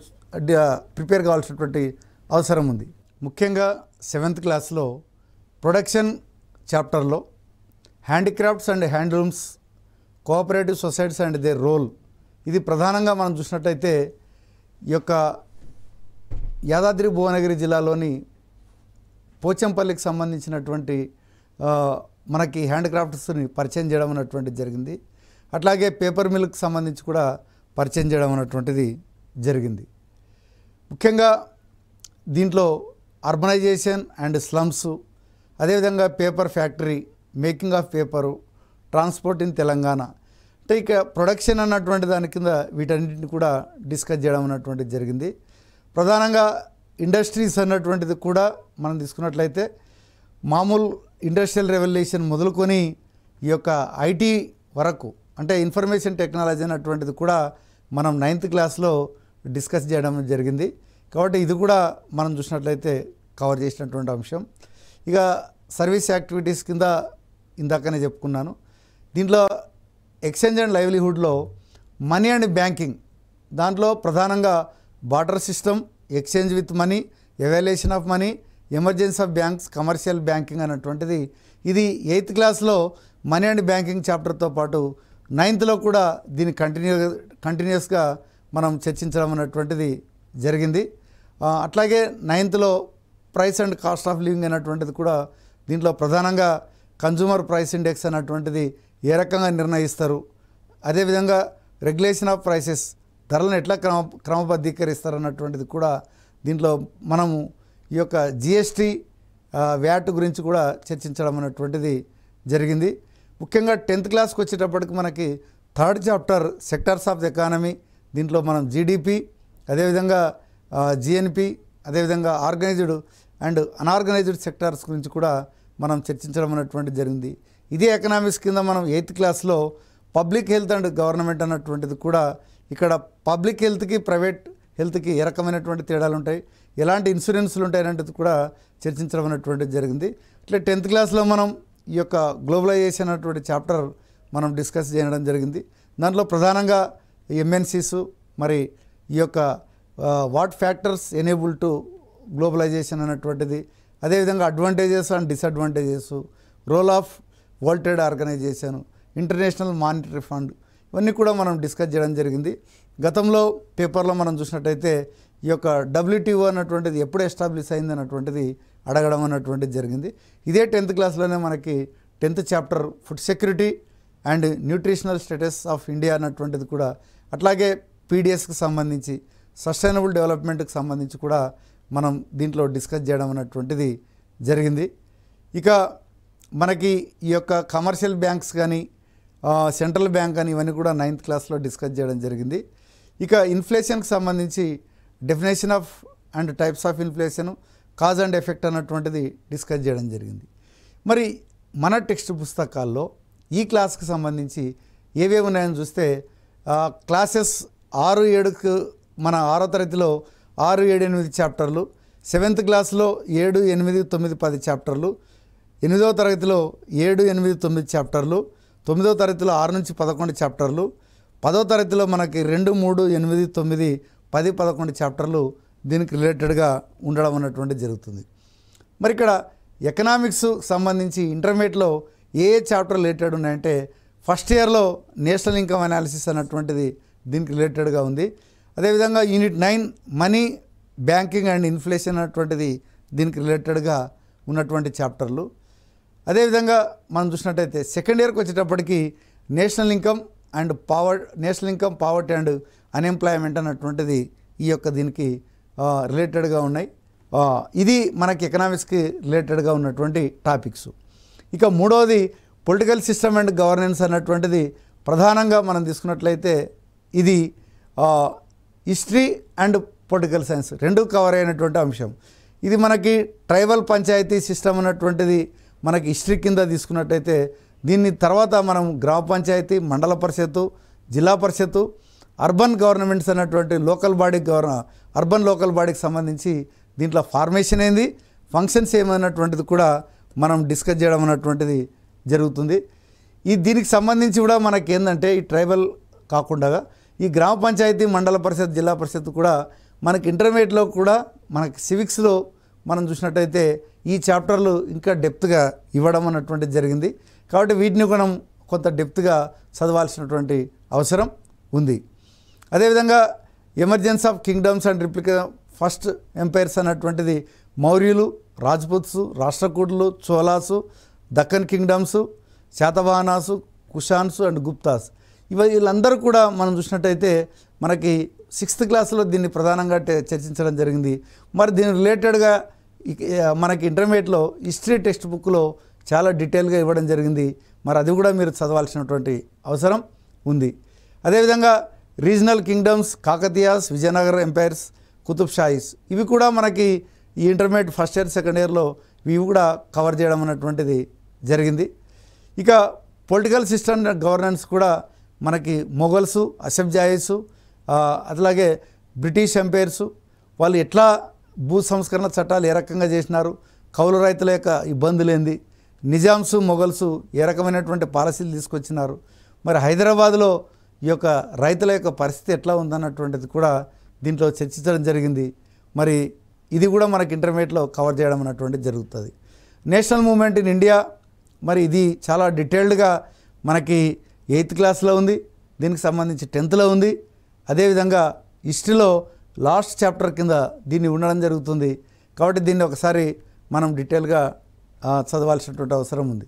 ప్రిపేర్ కావాల్సినటువంటి అవసరం ఉంది. ముఖ్యంగా 7th క్లాస్లో ప్రొడక్షన్ చాప్టర్లో handicrafts and handlooms, cooperative societies and their role, ఇది ప్రధానంగా మనం చూసినట్టయితే ఈ యొక్క యాదాద్రి భువనగిరి జిల్లాలోని పోచంపల్లికి సంబంధించినటువంటి మనకి హ్యాండ్క్రాఫ్ట్స్ని పరిచయం చేయడం అన్నటువంటిది జరిగింది. అట్లాగే పేపర్ మిల్క్ సంబంధించి కూడా పరిచయం చేయడం అన్నటువంటిది జరిగింది. ముఖ్యంగా దీంట్లో అర్బనైజేషన్ అండ్ స్లమ్స్, అదేవిధంగా paper factory, making of paper, transport in Telangana, అంటే ఇక ప్రొడక్షన్ అన్నటువంటి దాని కింద వీటన్నిటిని కూడా డిస్కస్ చేయడం అన్నటువంటిది జరిగింది. ప్రధానంగా ఇండస్ట్రీస్ అన్నటువంటిది కూడా మనం తీసుకున్నట్లయితే మామూలు ఇండస్ట్రియల్ రెవల్యూషన్ మొదలుకొని ఈ యొక్క ఐటీ వరకు అంటే ఇన్ఫర్మేషన్ టెక్నాలజీ అన్నటువంటిది కూడా మనం 9th క్లాస్లో డిస్కస్ చేయడం జరిగింది. కాబట్టి ఇది కూడా మనం చూసినట్లయితే కవర్ చేసినటువంటి అంశం. ఇక సర్వీస్ యాక్టివిటీస్ కింద ఇందాకనే చెప్పుకున్నాను. దీంట్లో ఎక్స్చేంజ్ అండ్ లైవ్లీహుడ్లో మనీ అండ్ బ్యాంకింగ్ దాంట్లో ప్రధానంగా barter system, exchange with money, evaluation of money, emergency of banks, commercial banking అన్నటువంటిది ఇది 8th క్లాస్లో మనీ అండ్ బ్యాంకింగ్ చాప్టర్తో పాటు 9thలో కూడా దీన్ని కంటిన్యూస్గా మనం చర్చించడం అన్నటువంటిది జరిగింది. అట్లాగే 9thలో price and cost of living అనేటువంటిది కూడా దీంట్లో ప్రధానంగా కన్జ్యూమర్ ప్రైస్ ఇండెక్స్ అన్నటువంటిది ఏ రకంగా నిర్ణయిస్తారు, అదేవిధంగా రెగ్యులేషన్ ఆఫ్ ప్రైసెస్ ధరలను ఎట్లా క్రమబద్ధీకరిస్తారు అన్నటువంటిది కూడా దీంట్లో మనము ఈ యొక్క జిఎస్టీ వ్యాట్ గురించి కూడా చర్చించడం అన్నటువంటిది జరిగింది. ముఖ్యంగా 10th క్లాస్కి వచ్చేటప్పటికి మనకి 3rd chapter sectors of the economy, దీంట్లో మనం జీడిపి, అదేవిధంగా జిఎన్పి, అదేవిధంగా ఆర్గనైజ్డ్ అండ్ అన్ఆర్గనైజ్డ్ సెక్టార్స్ గురించి కూడా మనం చర్చించడం అన్నటువంటిది జరిగింది. ఇదే ఎకనామిక్స్ కింద మనం 8th క్లాస్లో పబ్లిక్ హెల్త్ అండ్ గవర్నమెంట్ అన్నటువంటిది కూడా ఇక్కడ పబ్లిక్ హెల్త్కి ప్రైవేట్ హెల్త్కి ఏ రకమైనటువంటి తేడాలు ఉంటాయి, ఎలాంటి ఇన్సూరెన్స్లు ఉంటాయి అనేటువంటిది కూడా చర్చించడం అన్నటువంటిది జరిగింది. ఇట్లా 10th క్లాస్లో మనం ఈ యొక్క గ్లోబలైజేషన్ అన్నటువంటి చాప్టర్ మనం డిస్కస్ చేయడం జరిగింది. దాంట్లో ప్రధానంగా ఎంఎన్సీస్, మరి ఈ యొక్క what factors enable to globalisation అన్నటువంటిది, అదేవిధంగా advantages and disadvantages, role of world trade organisation, international monetary fund, ఇవన్నీ కూడా మనం డిస్కస్ చేయడం జరిగింది. గతంలో పేపర్లో మనం చూసినట్టయితే ఈ యొక్క WTO అన్నటువంటిది ఎప్పుడు ఎస్టాబ్లిష్ అయింది అన్నటువంటిది అడగడం అన్నటువంటిది జరిగింది. ఇదే 10th క్లాస్లోనే మనకి 10th chapter food security and nutritional status of India అన్నటువంటిది కూడా, అట్లాగే PDSకి సంబంధించి సస్టైనబుల్ డెవలప్మెంట్కి సంబంధించి కూడా మనం దీంట్లో డిస్కస్ చేయడం అన్నటువంటిది జరిగింది. ఇక మనకి ఈ యొక్క కమర్షియల్ బ్యాంక్స్ కానీ సెంట్రల్ బ్యాంక్ కానీ ఇవన్నీ కూడా 9th క్లాస్లో డిస్కస్ చేయడం జరిగింది. ఇక ఇన్ఫ్లేషన్కి సంబంధించి definition of and types of inflation, cause and effect అన్నటువంటిది డిస్కస్ చేయడం జరిగింది. మరి మన టెక్స్ట్ పుస్తకాల్లో ఈ క్లాస్కి సంబంధించి ఏవేవి ఉన్నాయని చూస్తే క్లాసెస్ 6, 7కు మన 6వ తరగతిలో 6, 7, 8 చాప్టర్లు, 7th క్లాస్లో 7, 8, 9, 10 చాప్టర్లు, 8వ తరగతిలో 7, 8, 9 చాప్టర్లు, 9వ తరగతిలో 6 నుంచి 11 చాప్టర్లు, 10వ తరగతిలో మనకి 2, 3, 8, 9, 10, 11 చాప్టర్లు దీనికి రిలేటెడ్గా ఉండడం అన్నటువంటి జరుగుతుంది. మరి ఇక్కడ ఎకనామిక్స్ సంబంధించి ఇంటర్మీడియట్లో ఏ చాప్టర్ రిలేటెడ్ ఉన్నాయంటే ఫస్ట్ ఇయర్లో నేషనల్ ఇన్కమ్ అనాలిసిస్ అన్నటువంటిది దీనికి రిలేటెడ్గా ఉంది. అదేవిధంగా unit 9 money, banking and inflation అన్నటువంటిది దీనికి రిలేటెడ్గా ఉన్నటువంటి చాప్టర్లు. అదేవిధంగా మనం చూసినట్టయితే సెకండ్ ఇయర్కి వచ్చేటప్పటికి national income, poverty and unemployment అన్నటువంటిది ఈ యొక్క దీనికి రిలేటెడ్గా ఉన్నాయి. ఇది మనకి ఎకనామిక్స్కి రిలేటెడ్గా ఉన్నటువంటి టాపిక్స్. ఇక మూడవది పొలిటికల్ సిస్టమ్ అండ్ గవర్నెన్స్ అన్నటువంటిది ప్రధానంగా మనం తీసుకున్నట్లయితే ఇది హిస్టరీ అండ్ పొలిటికల్ సైన్స్ రెండు కవర్ అయినటువంటి అంశం. ఇది మనకి ట్రైబల్ పంచాయతీ సిస్టమ్ అన్నటువంటిది మనకి హిస్టరీ కింద తీసుకున్నట్టయితే దీన్ని తర్వాత మనం గ్రామ పంచాయతీ, మండల పరిషత్తు, జిల్లా పరిషత్తు, అర్బన్ గవర్నమెంట్స్ అన్నటువంటి అర్బన్ లోకల్ బాడీకి సంబంధించి దీంట్లో ఫార్మేషన్ ఏంది, ఫంక్షన్స్ ఏమన్నటువంటిది కూడా మనం డిస్కస్ చేయడం అన్నటువంటిది జరుగుతుంది. దీనికి సంబంధించి కూడా మనకి ఏంటంటే ఈ ట్రైబల్ కాకుండా ఈ గ్రామ పంచాయతీ, మండల పరిషత్, జిల్లా పరిషత్ కూడా మనకి ఇంటర్మీడియట్లో కూడా మనకి సివిక్స్లో మనం చూసినట్టయితే ఈ చాప్టర్లు ఇంకా డెప్త్గా ఇవ్వడం అన్నటువంటిది జరిగింది. కాబట్టి వీటిని కూడా కొంత డెప్త్గా చదవాల్సినటువంటి అవసరం ఉంది. అదేవిధంగా emergency of kingdoms and replica first empires అన్నటువంటిది మౌర్యులు, రాజ్పుత్స్, రాష్ట్రకూటులు, చోళాసు, దక్కన్ కింగ్డమ్స్, శాతవాహనాసు, కుషాన్స్ అండ్ గుప్తాస్ వీళ్ళందరూ కూడా మనం చూసినట్టయితే మనకి 6th క్లాస్లో దీన్ని ప్రధానంగా చర్చించడం జరిగింది. మరి దీని రిలేటెడ్గా మనకి ఇంటర్మీడియట్లో హిస్టరీ టెక్స్ట్ బుక్లో చాలా డీటెయిల్గా ఇవ్వడం జరిగింది. మరి అది కూడా మీరు చదవాల్సినటువంటి అవసరం ఉంది. అదేవిధంగా regional kingdoms, Kakatiyas, Vijayanagara empires, Qutb Shahis ఇవి కూడా మనకి ఈ ఇంటర్మీడియట్ ఫస్ట్ ఇయర్ సెకండ్ ఇయర్లో ఇవి కూడా కవర్ చేయడం అన్నటువంటిది జరిగింది. ఇక పొలిటికల్ సిస్టమ్ గవర్నెన్స్ కూడా మనకి మొఘల్సు, అసఫ్ జాహీసు, అట్లాగే బ్రిటిష్ ఎంపైర్సు వాళ్ళు ఎట్లా భూ సంస్కరణ చట్టాలు ఏ రకంగా చేసినారు, కౌలు రైతుల యొక్క ఇబ్బందులు ఏంది, నిజాంసు మొఘల్సు ఏ రకమైనటువంటి పాలసీలు తీసుకొచ్చినారు, మరి హైదరాబాద్లో ఈ యొక్క రైతుల యొక్క పరిస్థితి ఎట్లా ఉందన్నటువంటిది కూడా దీంట్లో చర్చించడం జరిగింది. మరి ఇది కూడా మనకి ఇంటర్మీడియట్లో కవర్ చేయడం అన్నటువంటిది జరుగుతుంది. నేషనల్ మూవ్మెంట్ ఇన్ ఇండియా మరి ఇది చాలా డీటెయిల్డ్గా మనకి 8th క్లాస్లో ఉంది, దీనికి సంబంధించి 10thలో ఉంది. అదేవిధంగా హిస్టరీలో లాస్ట్ చాప్టర్ కింద దీన్ని ఉండడం జరుగుతుంది. కాబట్టి దీన్ని ఒకసారి మనం డీటెయిల్గా చదవాల్సినటువంటి అవసరం ఉంది.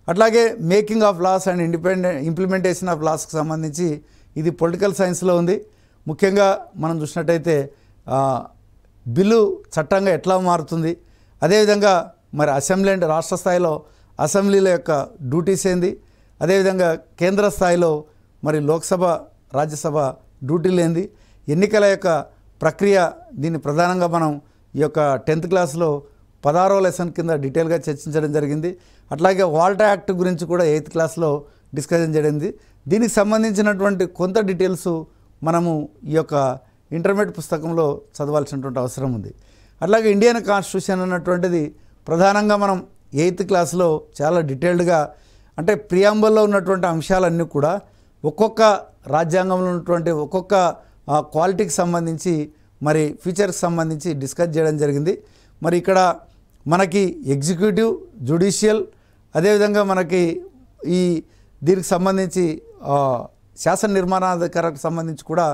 అట్లాగే making of laws and implementation of లాస్కి సంబంధించి ఇది పొలిటికల్ సైన్స్లో ఉంది. ముఖ్యంగా మనం చూసినట్టయితే బిల్లు చట్టంగా ఎట్లా మారుతుంది, అదేవిధంగా మరి అసెంబ్లీ అండ్ రాష్ట్ర స్థాయిలో అసెంబ్లీల యొక్క డ్యూటీస్ ఏంది, అదేవిధంగా కేంద్ర స్థాయిలో మరి లోక్సభ, రాజ్యసభ డ్యూటీలు ఏంది, ఎన్నికల యొక్క ప్రక్రియ దీన్ని ప్రధానంగా మనం ఈ యొక్క 10th క్లాస్లో 16వ లెసన్ కింద డీటెయిల్గా చర్చించడం జరిగింది. అట్లాగే వాల్టా యాక్ట్ గురించి కూడా 8th క్లాస్లో డిస్కషన్ జరిగింది. దీనికి సంబంధించినటువంటి కొంత డీటెయిల్స్ మనము ఈ యొక్క ఇంటర్మీడియట్ పుస్తకంలో చదవాల్సినటువంటి అవసరం ఉంది. అట్లాగే ఇండియన్ కాన్స్టిట్యూషన్ అన్నటువంటిది ప్రధానంగా మనం 8th క్లాస్లో చాలా డీటెయిల్డ్గా అంటే ప్రియాంబల్లో ఉన్నటువంటి అంశాలన్నీ కూడా ఒక్కొక్క రాజ్యాంగంలో ఉన్నటువంటి ఒక్కొక్క క్వాలిటీకి సంబంధించి మరి ఫీచర్కి సంబంధించి డిస్కస్ చేయడం జరిగింది. మరి ఇక్కడ మనకి ఎగ్జిక్యూటివ్, జ్యుడిషియల్, అదేవిధంగా మనకి ఈ దీనికి సంబంధించి శాసన నిర్మాణాధికారికి సంబంధించి కూడా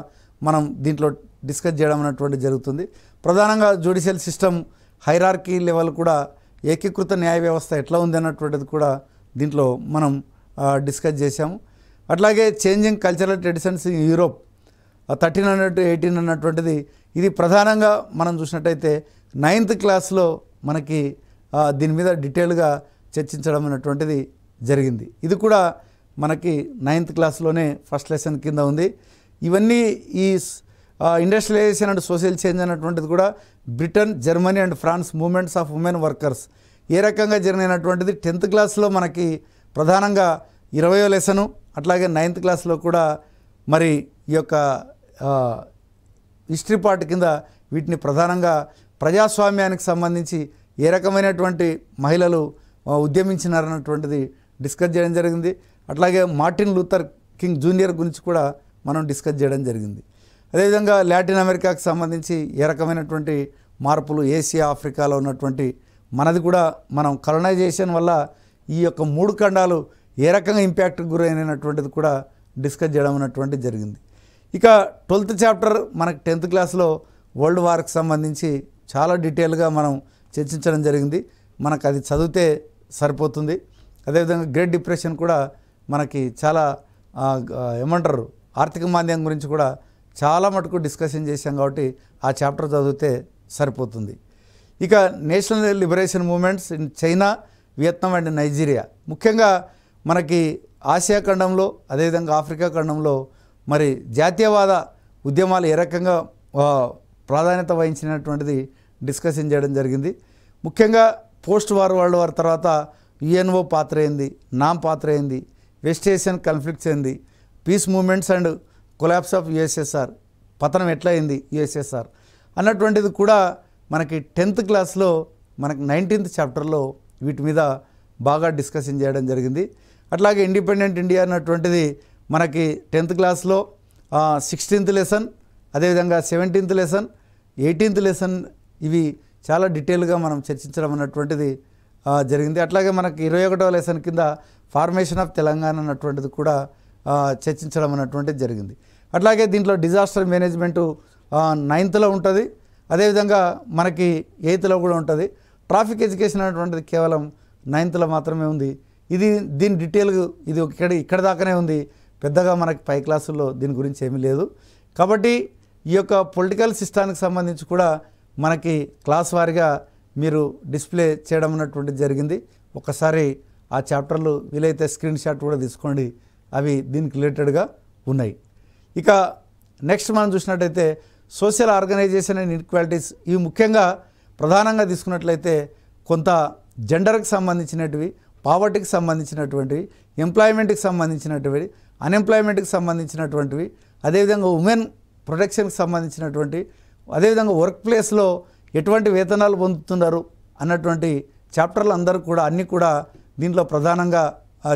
మనం దీంట్లో డిస్కస్ చేయడం అనేటువంటి జరుగుతుంది. ప్రధానంగా జ్యుడిషియల్ సిస్టమ్ హైరార్కీ లెవెల్ కూడా ఏకీకృత న్యాయ వ్యవస్థ ఎట్లా ఉంది అన్నటువంటిది కూడా దీంట్లో మనం డిస్కస్ చేశాము. అట్లాగే changing cultural traditions in Europe 1300 to 18 అన్నటువంటిది ఇది ప్రధానంగా మనం చూసినట్టయితే 9th క్లాస్లో మనకి దీని మీద డీటెయిల్గా చర్చించడం అనేటువంటిది జరిగింది. ఇది కూడా మనకి 9th క్లాస్లోనే ఫస్ట్ లెసన్ కింద ఉంది. ఇవన్నీ ఈ ఇండస్ట్రియలైజేషన్ అండ్ సోషల్ చేంజ్ అన్నటువంటిది కూడా Britain, Germany and France movements of women workers ఏ రకంగా జరిగినటువంటిది 10th క్లాస్లో మనకి ప్రధానంగా 20వ లెసను, అట్లాగే 9th క్లాస్లో కూడా మరి ఈ యొక్క హిస్టరీ పార్ట్ కింద వీటిని ప్రధానంగా ప్రజాస్వామ్యానికి సంబంధించి ఏ రకమైనటువంటి మహిళలు ఉద్యమించినారన్నటువంటిది డిస్కస్ చేయడం జరిగింది. అట్లాగే మార్టిన్ లూథర్ కింగ్ జూనియర్ గురించి కూడా మనం డిస్కస్ చేయడం జరిగింది. అదేవిధంగా లాటిన్ అమెరికాకు సంబంధించి ఏ రకమైనటువంటి మార్పులు ఏసియా, ఆఫ్రికాలో ఉన్నటువంటి మనది కూడా మనం కలనైజేషన్ వల్ల ఈ యొక్క 3 ఖండాలు ఏ రకంగా ఇంపాక్ట్కి గురైనటువంటిది కూడా డిస్కస్ చేయడం అన్నటువంటిది జరిగింది. ఇక 12th చాప్టర్ మనకి 10th క్లాస్లో వరల్డ్ వార్కి సంబంధించి చాలా డీటెయిల్గా మనం చర్చించడం జరిగింది. మనకు అది చదివితే సరిపోతుంది. అదేవిధంగా గ్రేట్ డిప్రెషన్ కూడా మనకి చాలా ఏమంటారు ఆర్థిక మాంద్యం గురించి కూడా చాలా మటుకు డిస్కషన్ చేశాం కాబట్టి ఆ చాప్టర్ చదివితే సరిపోతుంది. ఇక national liberation movements in China, Vietnam and Nigeria ముఖ్యంగా మనకి ఆసియా ఖండంలో అదేవిధంగా ఆఫ్రికా ఖండంలో మరి జాతీయవాద ఉద్యమాలు ఏ రకంగా ప్రాధాన్యత వహించినటువంటిది డిస్కషన్ చేయడం జరిగింది. ముఖ్యంగా పోస్ట్ వార్, వరల్డ్ వార్ తర్వాత యుఎన్ఓ పాత్ర ఏంది, నామ్ పాత్ర ఏంది, వెస్ట్ ఏషియన్ కాన్ఫ్లిక్ట్స్ ఏంది, peace movements and collapse of USSR పతనం ఎట్లా అయింది యుఎస్ఎస్ఆర్ అన్నటువంటిది కూడా మనకి 10th క్లాస్లో మనకి 19th చాప్టర్లో వీటి మీద బాగా డిస్కషన్ చేయడం జరిగింది. అట్లాగే ఇండిపెండెంట్ ఇండియా అన్నటువంటిది మనకి 10th క్లాస్లో 16th లెసన్, అదేవిధంగా 17th లెసన్, 18th లెసన్ ఇవి చాలా డీటెయిల్గా మనం చర్చించడం అన్నటువంటిది జరిగింది. అట్లాగే మనకి 21వ లెసన్ కింద ఫార్మేషన్ ఆఫ్ తెలంగాణ అన్నటువంటిది కూడా చర్చించడం అన్నటువంటిది జరిగింది. అట్లాగే దీంట్లో డిజాస్టర్ మేనేజ్మెంటు 9thలో ఉంటుంది, అదేవిధంగా మనకి 8thలో కూడా ఉంటుంది. ట్రాఫిక్ ఎడ్యుకేషన్ అనేటువంటిది కేవలం 9thలో మాత్రమే ఉంది. దీని డీటెయిల్ ఇది ఇక్కడ దాకానే ఉంది, పెద్దగా మనకి పై క్లాసుల్లో దీని గురించి ఏమీ లేదు. కాబట్టి ఈ యొక్క పొలిటికల్ సిస్టానికి సంబంధించి కూడా మనకి క్లాస్ వారీగా మీరు డిస్ప్లే చేయడం అన్నటువంటిది జరిగింది. ఒకసారి ఆ చాప్టర్లు వీలైతే స్క్రీన్ షాట్ కూడా తీసుకోండి, అవి దీనికి రిలేటెడ్గా ఉన్నాయి. ఇక నెక్స్ట్ మనం చూసినట్టయితే సోషల్ ఆర్గనైజేషన్ అండ్ ఇన్ఈక్వాలిటీస్, ఇవి ముఖ్యంగా ప్రధానంగా తీసుకున్నట్లయితే కొంత జెండర్కి సంబంధించినటివి, పావర్టీకి సంబంధించినటువంటివి, ఎంప్లాయ్మెంట్కి సంబంధించినటువంటివి, అన్ఎంప్లాయ్మెంట్కి సంబంధించినటువంటివి, అదేవిధంగా ఉమెన్ ప్రొటెక్షన్కి సంబంధించినటువంటి, అదేవిధంగా వర్క్ ప్లేస్లో ఎటువంటి వేతనాలు పొందుతున్నారు అన్నటువంటి చాప్టర్లు అందరూ కూడా అన్నీ కూడా దీంట్లో ప్రధానంగా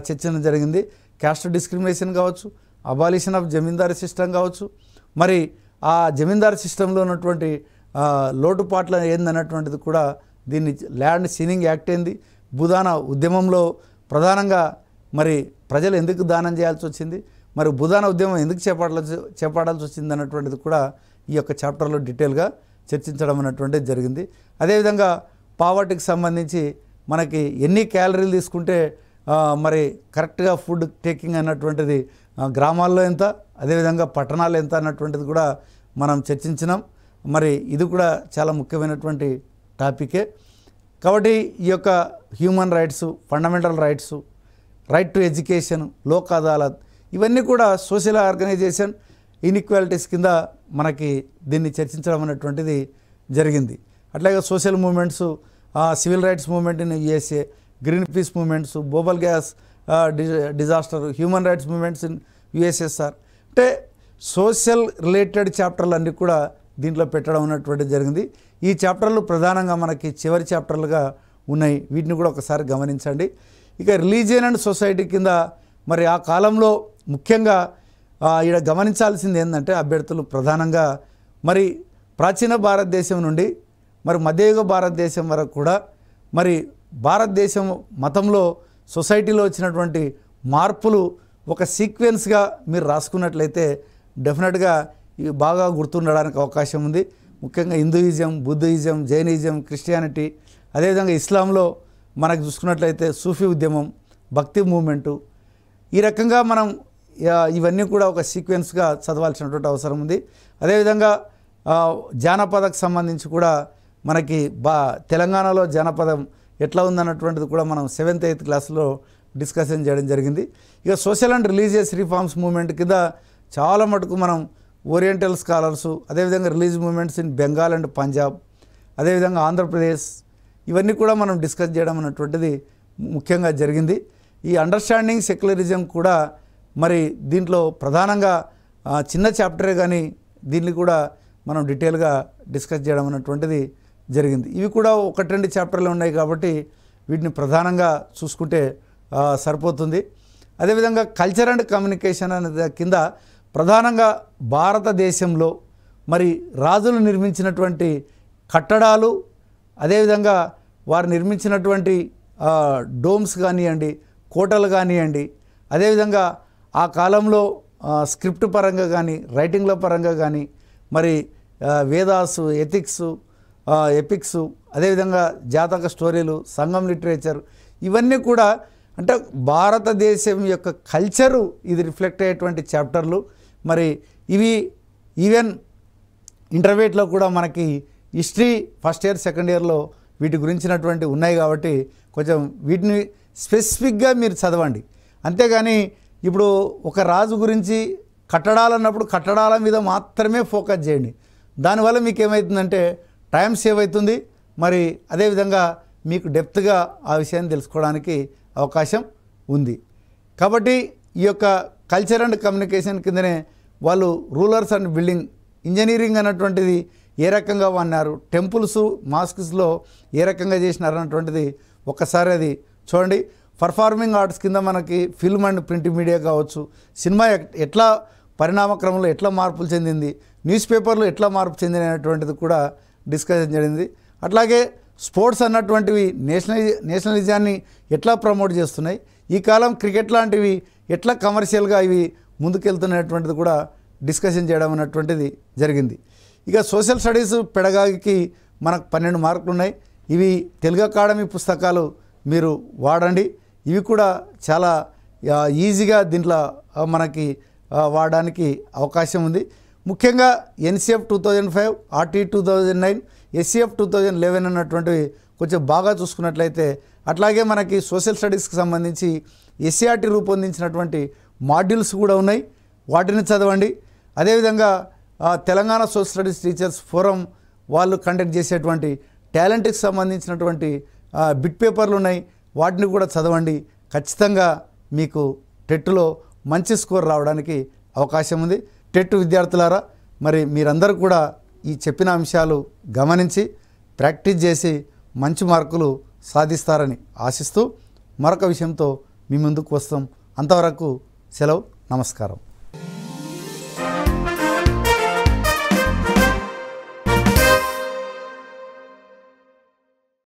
చర్చన జరిగింది. క్యాస్ట్ డిస్క్రిమినేషన్ కావచ్చు, అబాలిషన్ ఆఫ్ జమీందారీ సిస్టమ్ కావచ్చు, మరి ఆ జమీందారీ సిస్టంలో ఉన్నటువంటి లోటుపాట్ల ఏందన్నటువంటిది కూడా దీన్ని ల్యాండ్ సీనింగ్ యాక్ట్ ఏంది, భూదాన ఉద్యమంలో ప్రధానంగా మరి ప్రజలు ఎందుకు దానం చేయాల్సి వచ్చింది, మరి భూదాన ఉద్యమం ఎందుకు చేపట్టాల్సి వచ్చింది అన్నటువంటిది కూడా ఈ యొక్క చాప్టర్లో డీటెయిల్గా చర్చించడం అన్నటువంటిది జరిగింది. అదేవిధంగా పావర్టీకి సంబంధించి మనకి ఎన్ని క్యాలరీలు తీసుకుంటే మరి కరెక్ట్గా ఫుడ్ టేకింగ్ అన్నటువంటిది గ్రామాల్లో ఎంత, అదేవిధంగా పట్టణాలు ఎంత అన్నటువంటిది కూడా మనం చర్చించినాం. మరి ఇది కూడా చాలా ముఖ్యమైనటువంటి టాపికే. కాబట్టి ఈ యొక్క human rights, fundamental rights, right to education, Lok Adalat, ఇవన్నీ కూడా సోషల్ ఆర్గనైజేషన్ ఇన్ఈక్వాలిటీస్ కింద మనకి దీన్ని చర్చించడం అనేటువంటిది జరిగింది. అట్లాగే social movements, civil rights movement in USA, green peace movements, Bhopal gas disaster, human rights movements in USSR, అంటే సోషల్ రిలేటెడ్ చాప్టర్లు అన్నీ కూడా దీంట్లో పెట్టడం ఉన్నటువంటిది జరిగింది. ఈ చాప్టర్లు ప్రధానంగా మనకి చివరి చాప్టర్లుగా ఉన్నాయి, వీటిని కూడా ఒకసారి గమనించండి. ఇక రిలీజియన్ అండ్ సొసైటీ కింద మరి ఆ కాలంలో ముఖ్యంగా ఇక్కడ గమనించాల్సింది ఏంటంటే అభ్యర్థులు ప్రధానంగా మరి ప్రాచీన భారతదేశం నుండి మరి మధ్యయుగ భారతదేశం వరకు కూడా మరి భారతదేశం మతంలో సొసైటీలో వచ్చినటువంటి మార్పులు ఒక సీక్వెన్స్గా మీరు రాసుకున్నట్లయితే డెఫినెట్గా ఇవి బాగా గుర్తుండడానికి అవకాశం ఉంది. ముఖ్యంగా హిందూయిజం, బుద్ధిజం, జైనిజం, క్రిస్టియానిటీ, అదేవిధంగా ఇస్లాంలో మనకు చూసుకున్నట్లయితే సూఫీ ఉద్యమం, భక్తి మూమెంటు, ఈ రకంగా మనం ఇవన్నీ కూడా ఒక సీక్వెన్స్గా చదవాల్సినటువంటి అవసరం ఉంది. అదేవిధంగా జానపదకు సంబంధించి కూడా మనకి తెలంగాణలో జానపదం ఎట్లా ఉందన్నటువంటిది కూడా మనం 7th 8th క్లాస్లో డిస్కషన్ చేయడం జరిగింది. ఇక social and religious reforms movement కింద చాలా మటుకు మనం ఓరియంటల్ స్కాలర్సు, అదేవిధంగా religious movements in Bengal and Punjab, అదేవిధంగా ఆంధ్రప్రదేశ్, ఇవన్నీ కూడా మనం డిస్కస్ చేయడం అన్నటువంటిది ముఖ్యంగా జరిగింది. ఈ అండర్స్టాండింగ్ సెక్యులరిజం కూడా మరి దీంట్లో ప్రధానంగా చిన్న చాప్టరే కానీ దీన్ని కూడా మనం డీటెయిల్గా డిస్కస్ చేయడం అన్నటువంటిది జరిగింది. ఇవి కూడా 1-2 చాప్టర్లు ఉన్నాయి కాబట్టి వీటిని ప్రధానంగా చూసుకుంటే సరిపోతుంది. అదేవిధంగా కల్చర్ అండ్ కమ్యూనికేషన్ అనే కింద ప్రధానంగా భారతదేశంలో మరి రాజులు నిర్మించినటువంటి కట్టడాలు, అదేవిధంగా వారు నిర్మించినటువంటి డోమ్స్ కానివ్వండి, కోటలు కానివ్వండి, అదేవిధంగా ఆ కాలంలో స్క్రిప్ట్ పరంగా కానీ రైటింగ్ల పరంగా కానీ మరి వేదాసు, ఎపిక్స్, అదేవిధంగా జాతక స్టోరీలు, సంగం లిటరేచర్, ఇవన్నీ కూడా అంటే భారతదేశం యొక్క కల్చరు ఇది రిఫ్లెక్ట్ అయ్యేటువంటి చాప్టర్లు. మరి ఇవి ఈవెన్ ఇంటర్మీడియట్లో కూడా మనకి హిస్టరీ ఫస్ట్ ఇయర్ సెకండ్ ఇయర్లో వీటి గురించినటువంటి ఉన్నాయి కాబట్టి కొంచెం వీటిని స్పెసిఫిక్గా మీరు చదవండి. అంతేగాని ఇప్పుడు ఒక రాజు గురించి కట్టడాలు అన్నప్పుడు కట్టడాల మీద మాత్రమే ఫోకస్ చేయండి. దానివల్ల మీకు ఏమవుతుందంటే టైం సేవ్ అవుతుంది, మరి అదేవిధంగా మీకు డెప్త్గా ఆ విషయాన్ని తెలుసుకోవడానికి అవకాశం ఉంది. కాబట్టి ఈ యొక్క కల్చర్ అండ్ కమ్యూనికేషన్ కిందనే వాళ్ళు రూలర్స్ అండ్ బిల్డింగ్, ఇంజనీరింగ్ అన్నటువంటిది ఏ రకంగా వాడినారు, టెంపుల్స్ మాస్క్స్లో ఏ రకంగా చేసినారు అన్నటువంటిది ఒక్కసారి అది చూడండి. పర్ఫార్మింగ్ ఆర్ట్స్ కింద మనకి ఫిల్మ్ అండ్ ప్రింట్ మీడియా కావచ్చు, సినిమా ఎట్లా పరిణామక్రమంలో ఎట్లా మార్పులు చెందింది, న్యూస్ పేపర్లు ఎట్లా మార్పు చెందినవి అనేటువంటిది కూడా డిస్కషన్ జరిగింది. అట్లాగే స్పోర్ట్స్ అన్నటువంటివి నేషనలిజాన్ని ఎట్లా ప్రమోట్ చేస్తున్నాయి, ఈ కాలం క్రికెట్ లాంటివి ఎట్లా కమర్షియల్గా ఇవి ముందుకెళ్తున్నటువంటిది కూడా డిస్కషన్ చేయడం అన్నటువంటిది జరిగింది. ఇక సోషల్ స్టడీస్ పెడగాగికి మనకు 12 మార్కులు ఉన్నాయి. ఇవి తెలుగు అకాడమీ పుస్తకాలు మీరు వాడండి. ఇవి కూడా చాలా ఈజీగా దీంట్లో మనకి వాడడానికి అవకాశం ఉంది. ముఖ్యంగా ఎన్సిఎఫ్ 2005, ఆర్టీ 2009, ఎస్సిఎఫ్ 2011 అన్నటువంటివి కొంచెం బాగా చూసుకున్నట్లయితే, అట్లాగే మనకి సోషల్ స్టడీస్కి సంబంధించి ఎస్సిఆర్టీ రూపొందించినటువంటి మాడ్యూల్స్ కూడా ఉన్నాయి. వాటిని చదవండి. అదేవిధంగా Telangana social studies teachers forum వాళ్ళు కండక్ట్ చేసేటువంటి టాలెంట్కి సంబంధించినటువంటి బిట్ పేపర్లు ఉన్నాయి, వాటిని కూడా చదవండి. ఖచ్చితంగా మీకు టెట్లో మంచి స్కోర్ రావడానికి అవకాశం ఉంది. టెట్ విద్యార్థులారా, మరి మీరందరూ కూడా ఈ చెప్పిన అంశాలు గమనించి ప్రాక్టీస్ చేసి మంచి మార్కులు సాధిస్తారని ఆశిస్తూ మరొక విషయంతో మీ ముందుకు వస్తాం. అంతవరకు సెలవు. నమస్కారం.